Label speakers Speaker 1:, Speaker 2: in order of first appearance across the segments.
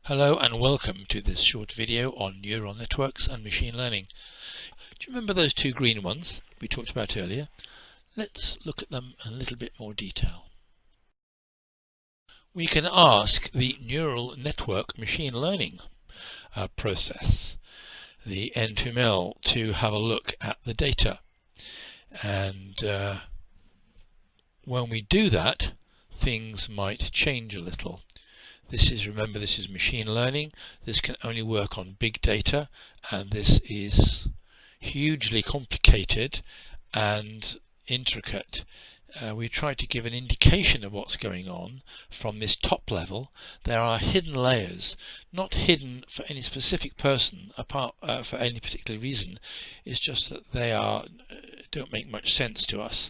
Speaker 1: Hello and welcome to this short video on neural networks and machine learning. Do you remember those two green ones we talked about earlier? Let's look at them in a little bit more detail. We can ask the neural network machine learning process, the N2ML, to have a look at the data. And when we do that, things might change a little. Remember, this is machine learning. This can only work on big data, and this is hugely complicated and intricate. We try to give an indication of what's going on from this top level. There are hidden layers, not hidden for any specific person, apart for any particular reason. It's just that they don't make much sense to us,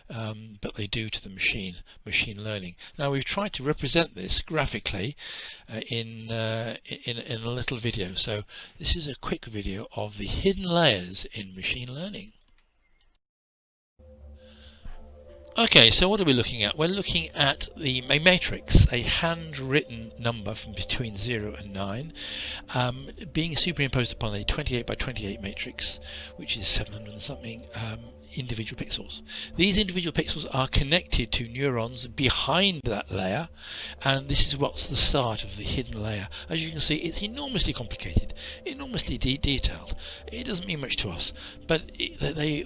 Speaker 1: but they do to the machine learning. Now we've tried to represent this graphically in a little video. So this is a quick video of the hidden layers in machine learning. Okay, so what are we looking at? We're looking at a matrix, a handwritten number from between 0 and 9, being superimposed upon a 28 by 28 matrix, which is 700 and something individual pixels. These individual pixels are connected to neurons behind that layer, and this is what's the start of the hidden layer. As you can see, it's enormously complicated, enormously detailed. It doesn't mean much to us, but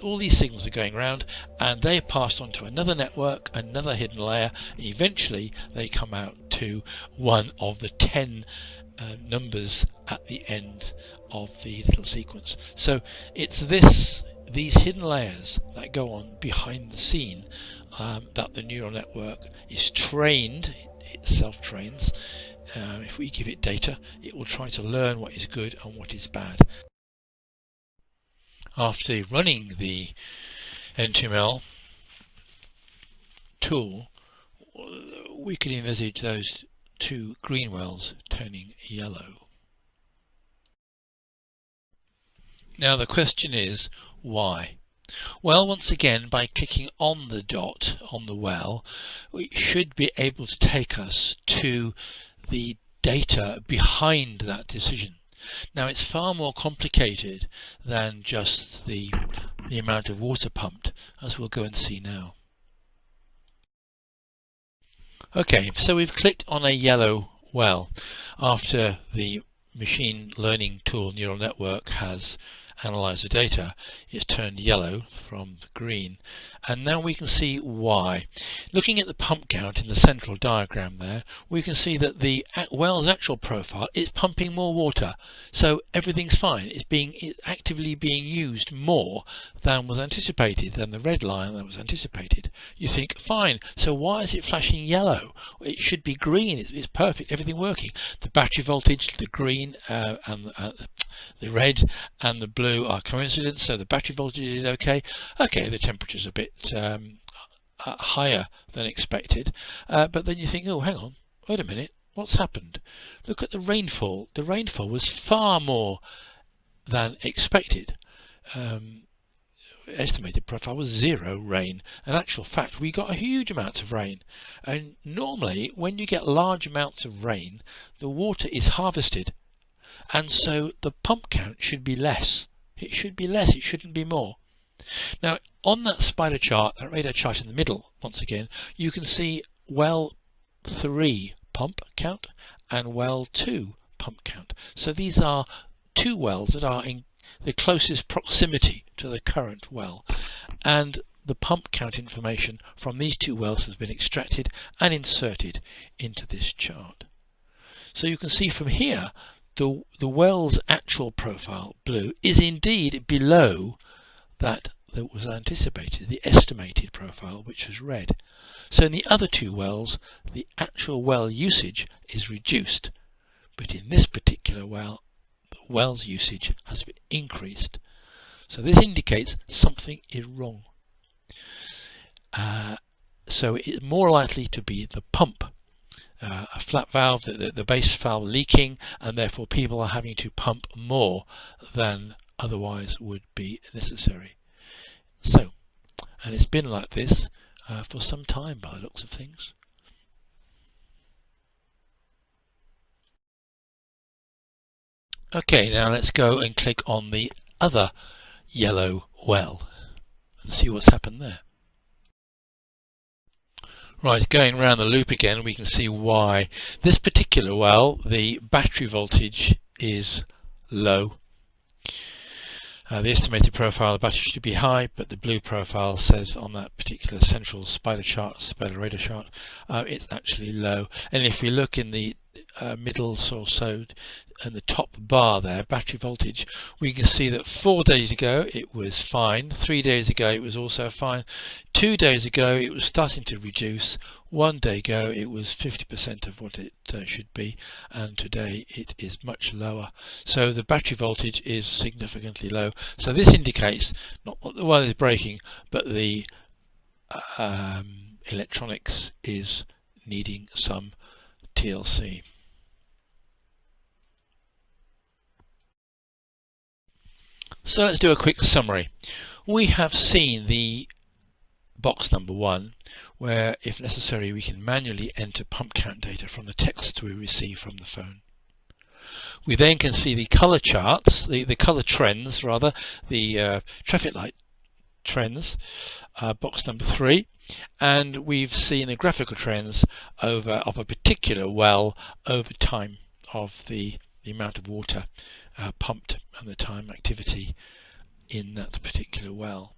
Speaker 1: all these signals are going around, and they are passed on to another network, another hidden layer, and eventually they come out to one of the 10 numbers at the end of the little sequence. So it's these hidden layers that go on behind the scene that the neural network is trained. It self-trains. If we give it data, it will try to learn what is good and what is bad. After running the N2ML tool, we can envisage those two green wells turning yellow. Now the question is, why? Well, once again, by clicking on the dot on the well, we should be able to take us to the data behind that decision. Now it's far more complicated than just the amount of water pumped, as we'll go and see now. Okay, so we've clicked on a yellow well after the machine learning tool neural network has analyze the data. It's turned yellow from the green, and now we can see why. Looking at the pump count in the central diagram there, we can see that the well's actual profile is pumping more water, so everything's fine. It's actively being used more than was anticipated, than the red line that was anticipated. You think, fine, so why is it flashing yellow? It should be green. It's perfect, everything working. The battery voltage, the green and the red and the blue are coincident, so the battery voltage is okay. Okay, the temperature's a bit higher than expected, but then you think, oh, hang on, wait a minute, what's happened? Look at the rainfall. The rainfall was far more than expected. Estimated profile was 0 rain. In actual fact, we got a huge amount of rain, and normally when you get large amounts of rain, the water is harvested, and so the pump count should be less. It should be less, it shouldn't be more. Now on that spider chart, that radar chart in the middle, once again, you can see well 3 pump count and well 2 pump count. So these are two wells that are in the closest proximity to the current well, and the pump count information from these two wells has been extracted and inserted into this chart. So you can see from here the well's actual profile, blue, is indeed below that was anticipated, the estimated profile, which was red. So in the other two wells, the actual well usage is reduced, but in this particular well, the well's usage has been increased. So this indicates something is wrong. So it is more likely to be the pump. A flat valve, the base valve leaking, and therefore people are having to pump more than otherwise would be necessary. So, and it's been like this for some time by the looks of things. Okay, now let's go and click on the other yellow well and see what's happened there. Right, going around the loop again, we can see why this particular well, the battery voltage is low. The estimated profile of the battery should be high, but the blue profile says on that particular central spider radar chart, it's actually low. And if we look in the middle or so, and the top bar there, battery voltage, we can see that 4 days ago it was fine, 3 days ago it was also fine, 2 days ago it was starting to reduce, 1 day ago it was 50% of what it should be, and today it is much lower. So the battery voltage is significantly low. So this indicates not that the well is breaking, but the electronics is needing some TLC. So let's do a quick summary. We have seen the box number 1, where if necessary we can manually enter pump count data from the texts we receive from the phone. We then can see the colour charts, the colour trends rather, the traffic light trends, box number 3, and we've seen the graphical trends of a particular well over time of the amount of water pumped and the time activity in that particular well.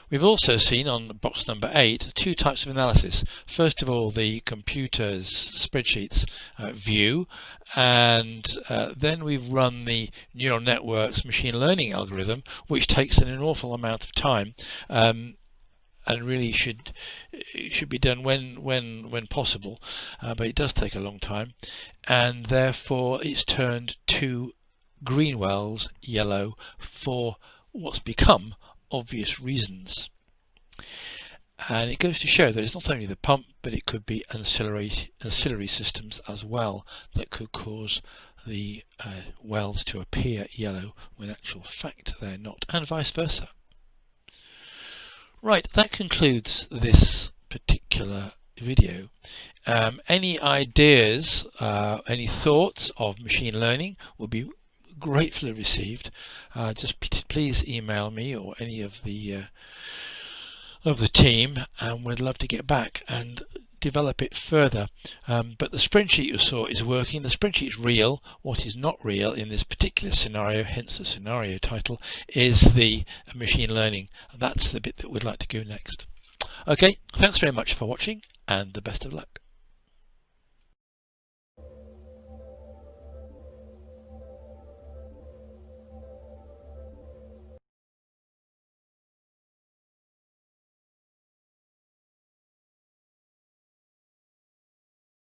Speaker 1: We've also seen on box number 8 two types of analysis. First of all, the computer's spreadsheets view, and then we've run the neural network's machine learning algorithm, which takes an awful amount of time and really should be done when possible, but it does take a long time, and therefore it's turned two green wells yellow for what's become obvious reasons. And it goes to show that it's not only the pump, but it could be ancillary systems as well that could cause the wells to appear yellow when in actual fact they're not, and vice versa. Right, that concludes this particular video. Any ideas, any thoughts of machine learning will be gratefully received. Just please email me or any of the team, and we'd love to get back and develop it further. But the spreadsheet you saw is working. The spreadsheet is real. What is not real in this particular scenario, hence the scenario title, is the machine learning. That's the bit that we'd like to go next. Okay, thanks very much for watching, and the best of luck.